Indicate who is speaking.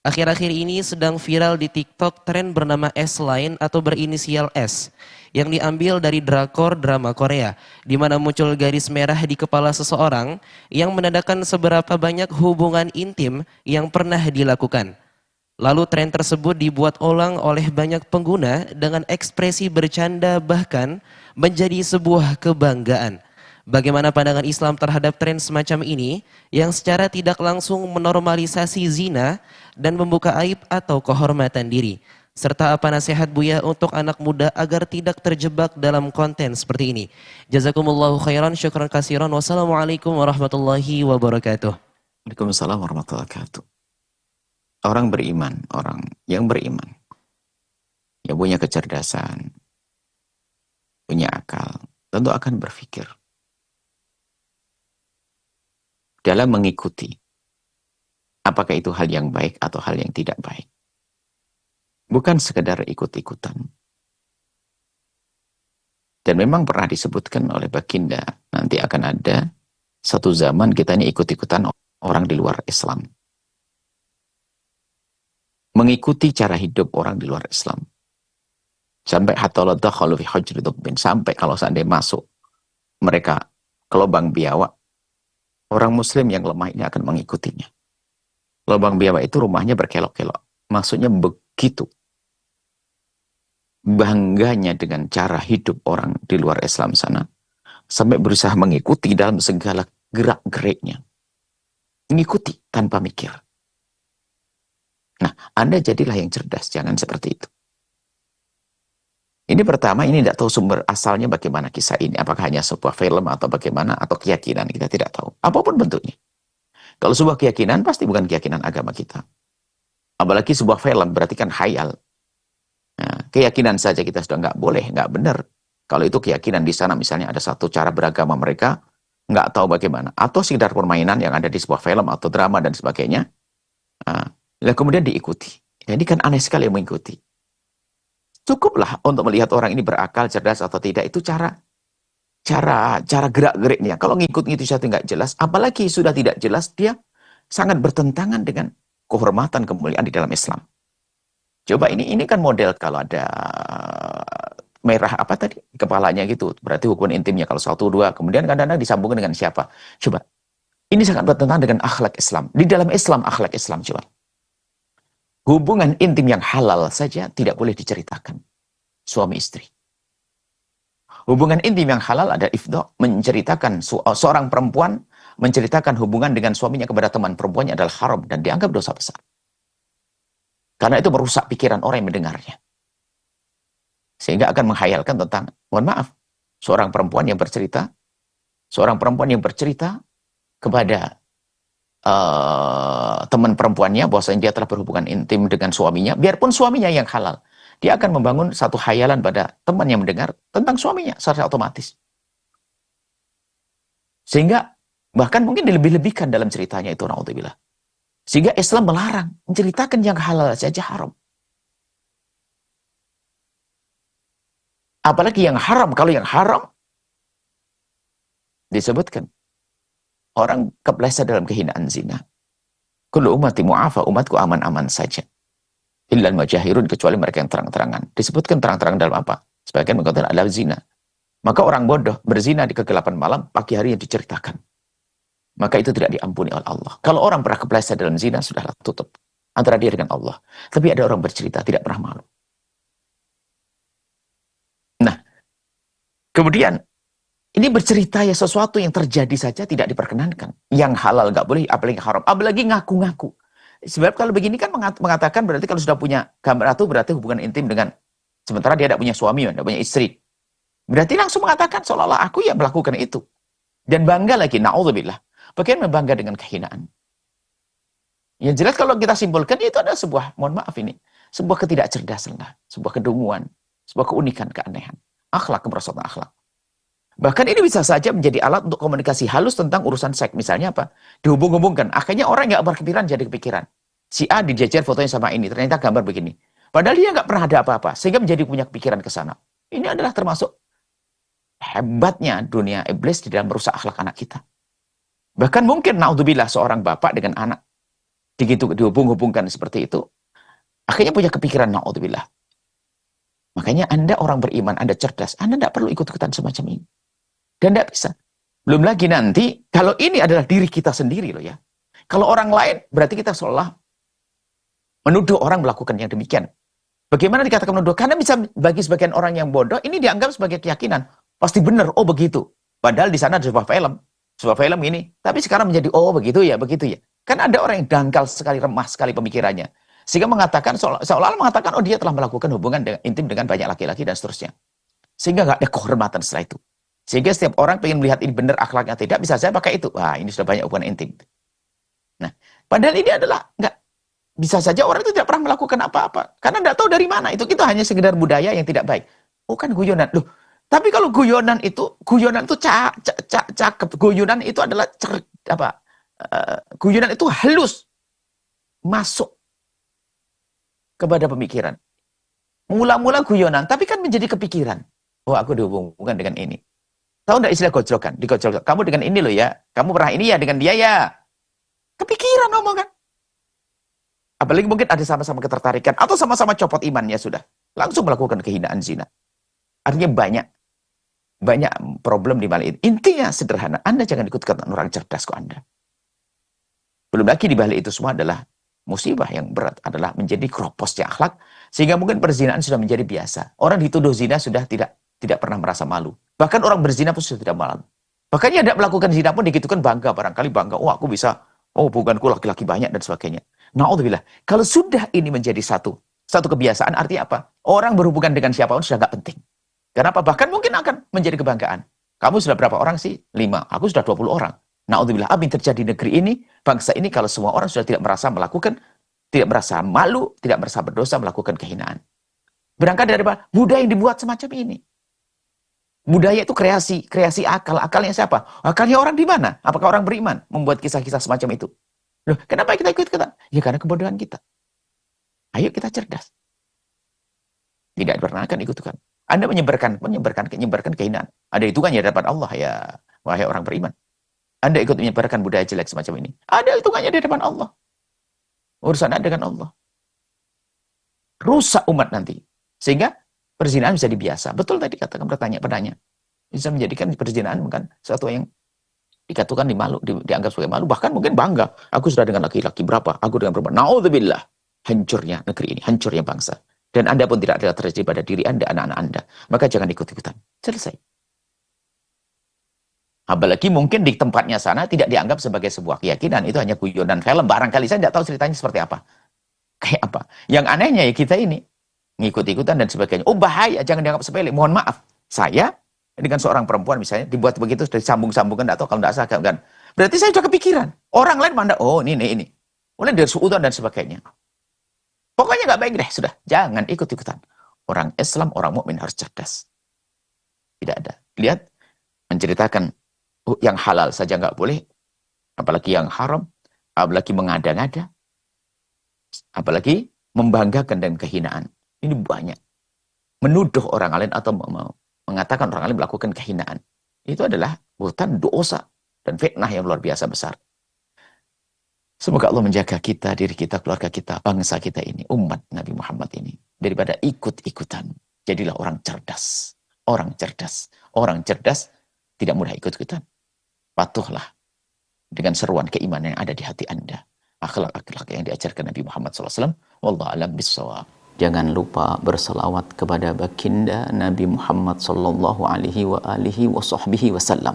Speaker 1: Akhir-akhir ini sedang viral di TikTok tren bernama S-Line atau berinisial S yang diambil dari drakor drama Korea, di mana muncul garis merah di kepala seseorang yang menandakan seberapa banyak hubungan intim yang pernah dilakukan. Lalu tren tersebut dibuat ulang oleh banyak pengguna dengan ekspresi bercanda, bahkan menjadi sebuah kebanggaan. Bagaimana pandangan Islam terhadap tren semacam ini yang secara tidak langsung menormalisasi zina dan membuka aib atau kehormatan diri? Serta apa nasihat Buya untuk anak muda agar tidak terjebak dalam konten seperti ini? Jazakumullahu khairan, syukran kasiran. Wassalamualaikum warahmatullahi wabarakatuh.
Speaker 2: Waalaikumsalam warahmatullahi wabarakatuh. Orang beriman, orang yang beriman, yang punya kecerdasan, punya akal, tentu akan berpikir dalam mengikuti apakah itu hal yang baik atau hal yang tidak baik. Bukan sekedar ikut-ikutan. Dan memang pernah disebutkan oleh Baginda, nanti akan ada satu zaman kita ini ikut-ikutan orang di luar Islam. Mengikuti cara hidup orang di luar Islam. Sampai hatta dakhalu fi hujri dubbin, sampai kalau seandainya masuk mereka ke lubang biawak, orang muslim yang lemah ini akan mengikutinya. Lubang biawak itu rumahnya berkelok-kelok. Maksudnya begitu bangganya dengan cara hidup orang di luar Islam sana, sampai berusaha mengikuti dalam segala gerak-geriknya. Mengikuti tanpa mikir. Nah, Anda jadilah yang cerdas, jangan seperti itu. Ini pertama, ini tidak tahu sumber asalnya bagaimana kisah ini. Apakah hanya sebuah film atau bagaimana, atau keyakinan, kita tidak tahu. Apapun bentuknya. Kalau sebuah keyakinan, pasti bukan keyakinan agama kita. Apalagi sebuah film, berarti kan khayal. Nah, keyakinan saja kita sudah nggak boleh, nggak benar. Kalau itu keyakinan di sana, misalnya ada satu cara beragama mereka, nggak tahu bagaimana. Atau sekedar permainan yang ada di sebuah film atau drama dan sebagainya. Nah, kemudian diikuti. Jadi kan aneh sekali mengikuti. Cukuplah untuk melihat orang ini berakal, cerdas atau tidak. Itu cara gerak-geriknya. Kalau ngikut itu satu nggak jelas, apalagi sudah tidak jelas, dia sangat bertentangan dengan kehormatan, kemuliaan di dalam Islam. Coba ini kan model kalau ada merah apa tadi kepalanya gitu, berarti hubungan intimnya kalau 1, 2, kemudian kadang-kadang disambungkan dengan siapa? Coba, ini sangat bertentangan dengan akhlak Islam. Di dalam Islam, akhlak Islam, coba. Hubungan intim yang halal saja tidak boleh diceritakan. Suami istri. Hubungan intim yang halal ada ifdha, menceritakan seorang perempuan menceritakan hubungan dengan suaminya kepada teman perempuannya adalah haram dan dianggap dosa besar. Karena itu merusak pikiran orang yang mendengarnya. Sehingga akan menghayalkan tentang, mohon maaf, seorang perempuan yang bercerita kepada teman perempuannya bahwasanya dia telah berhubungan intim dengan suaminya, biarpun suaminya yang halal, dia akan membangun satu khayalan pada teman yang mendengar tentang suaminya secara otomatis. Sehingga bahkan mungkin dilebih-lebihkan dalam ceritanya itu, naudzubillah. Sehingga Islam melarang menceritakan yang halal saja haram. Apalagi yang haram, kalau yang haram disebutkan orang kepleset dalam kehinaan zina. Kullu ummati mu'afa, umatku aman-aman saja. Illal majahirun, kecuali mereka yang terang-terangan. Disebutkan terang-terangan dalam apa? Sebagian mengatakan adalah zina. Maka orang bodoh berzina di kegelapan malam, pagi hari yang diceritakan. Maka itu tidak diampuni oleh Allah. Kalau orang pernah kepleset dalam zina, sudahlah tutup. Antara dia dengan Allah. Tapi ada orang bercerita, tidak pernah malu. Nah, kemudian, ini bercerita ya sesuatu yang terjadi saja tidak diperkenankan. Yang halal nggak boleh, apalagi haram. Apalagi ngaku-ngaku. Sebab kalau begini kan mengatakan berarti kalau sudah punya gambar itu berarti hubungan intim dengan, sementara dia tidak punya suami, tidak punya istri. Berarti langsung mengatakan seolah-olah aku yang melakukan itu. Dan bangga lagi, na'udzubillah. Bagaimana bangga dengan kehinaan? Yang jelas kalau kita simpulkan itu adalah sebuah, mohon maaf ini, sebuah ketidakcerdasan, sebuah kedunguan, sebuah keunikan, keanehan. Akhlak, kemerosotan akhlak. Bahkan ini bisa saja menjadi alat untuk komunikasi halus tentang urusan seks. Misalnya apa? Dihubung-hubungkan. Akhirnya orang nggak berkepikiran jadi kepikiran. Si A dijajar fotonya sama ini. Ternyata gambar begini. Padahal dia nggak pernah ada apa-apa. Sehingga menjadi punya kepikiran ke sana. Ini adalah termasuk hebatnya dunia iblis di dalam merusak akhlak anak kita. Bahkan mungkin, naudzubillah, seorang bapak dengan anak. begitu dihubung-hubungkan seperti itu, akhirnya punya kepikiran, na'udzubillah. Makanya Anda orang beriman, Anda cerdas, Anda tidak perlu ikut-ikutan semacam ini. Dan tidak bisa. Belum lagi nanti, kalau ini adalah diri kita sendiri loh ya. Kalau orang lain, berarti kita seolah menuduh orang melakukan yang demikian. Bagaimana dikatakan menuduh? Karena bisa bagi sebagian orang yang bodoh, ini dianggap sebagai keyakinan. Pasti benar, oh begitu. Padahal di sana ada sebuah film. Sebuah film ini. Tapi sekarang menjadi, oh begitu ya, begitu ya. Kan ada orang yang dangkal sekali, remah sekali pemikirannya. Sehingga mengatakan, seolah-olah mengatakan, oh dia telah melakukan hubungan intim dengan banyak laki-laki dan seterusnya. Sehingga nggak ada kehormatan setelah itu. Sehingga setiap orang pengen melihat ini benar akhlaknya tidak, bisa saya pakai itu. Wah, ini sudah banyak hubungan intim. Nah, padahal ini adalah nggak bisa saja orang itu tidak pernah melakukan apa-apa karena tidak tahu dari mana. Itu kita hanya sekedar budaya yang tidak baik. Oh kan guyonan. Loh, tapi kalau guyonan itu cakep. Guyonan itu adalah guyonan itu halus masuk kepada pemikiran. Mula-mula guyonan, tapi kan menjadi kepikiran. Oh, aku dihubungkan dengan ini. Tahu enggak istilah gojlokan? Digojlok. Kamu dengan ini loh ya. Kamu pernah ini ya dengan dia ya. Kepikiran omongan. Apalagi mungkin ada sama-sama ketertarikan. Atau sama-sama copot imannya sudah. Langsung melakukan kehinaan zina. Artinya banyak problem di balik itu. Intinya sederhana. Anda jangan ikut orang cerdas kok Anda. Belum lagi di balik itu semua adalah musibah yang berat. Adalah menjadi kroposnya akhlak. Sehingga mungkin perzinaan sudah menjadi biasa. Orang dituduh zina sudah tidak pernah merasa malu. Bahkan orang berzina pun sudah tidak malu. Bahkan yang tidak melakukan zina pun digitukan bangga. Barangkali bangga. Oh aku bisa. Oh bukanku laki-laki banyak dan sebagainya. Na'udzubillah. Kalau sudah ini menjadi satu kebiasaan artinya apa? Orang berhubungan dengan siapapun sudah nggak penting. Kenapa? Bahkan mungkin akan menjadi kebanggaan. Kamu sudah berapa orang sih? 5. Aku sudah 20 orang. Na'udzubillah. Apa yang terjadi di negeri ini, bangsa ini kalau semua orang sudah tidak merasa melakukan, tidak merasa malu, tidak merasa berdosa melakukan kehinaan. Berangkat dari apa? Budaya yang dibuat semacam ini. Budaya itu kreasi akal. Akalnya siapa? Akalnya orang di mana? Apakah orang beriman membuat kisah-kisah semacam itu? Loh, kenapa kita ikut-ikutan? Ya karena kebodohan kita. Ayo kita cerdas. Tidak pernah akan ikut-ikutan. Anda menyebarkan kehinaan. Ada hitungannya di hadapan Allah ya, wahai orang beriman. Anda ikut menyebarkan budaya jelek semacam ini. Ada hitungannya di hadapan Allah. Urusan Anda dengan Allah. Rusak umat nanti. Sehingga perzinahan bisa dibiasa. Betul tadi katakan penanya. Bisa menjadikan perzinahan bukan sesuatu yang dikatakan dianggap sebagai malu. Bahkan mungkin bangga. Aku sudah dengan laki-laki berapa? Aku dengan perempuan. Na'udzubillah. Hancurnya negeri ini. Hancurnya bangsa. Dan Anda pun tidak ada terjadi pada diri Anda, anak-anak Anda. Maka jangan ikut-ikutan. Selesai. Apalagi mungkin di tempatnya sana tidak dianggap sebagai sebuah keyakinan. Itu hanya guyonan film. Barangkali saya tidak tahu ceritanya seperti apa. Kayak apa. Yang anehnya ya kita ini. Ngikut-ikutan dan sebagainya. Oh bahaya, jangan dianggap sepele. Mohon maaf, saya dengan seorang perempuan misalnya, dibuat begitu, sudah disambung-sambungkan, atau kalau tidak sah, kan. Berarti saya sudah kepikiran. Orang lain mandang, oh ini. Mulai dari suudzon dan sebagainya. Pokoknya nggak baik deh, sudah. Jangan ikut-ikutan. Orang Islam, orang mukmin harus cerdas. Tidak ada. Lihat, menceritakan yang halal saja nggak boleh, apalagi yang haram, apalagi mengada-ngada, apalagi membanggakan dan kehinaan. Ini banyak. Menuduh orang lain atau mengatakan orang lain melakukan kehinaan. Itu adalah bukan dosa dan fitnah yang luar biasa besar. Semoga Allah menjaga kita, diri kita, keluarga kita, bangsa kita ini, umat Nabi Muhammad ini. Daripada ikut-ikutan. Jadilah orang cerdas. Orang cerdas. Orang cerdas tidak mudah ikut-ikutan. Patuhlah dengan seruan keimanan yang ada di hati Anda. Akhlak-akhlak yang diajarkan Nabi Muhammad SAW. Wallahu a'lam bishawab. Jangan lupa berselawat kepada baginda Nabi Muhammad sallallahu alaihi wa alihi wa sahbihi wasallam.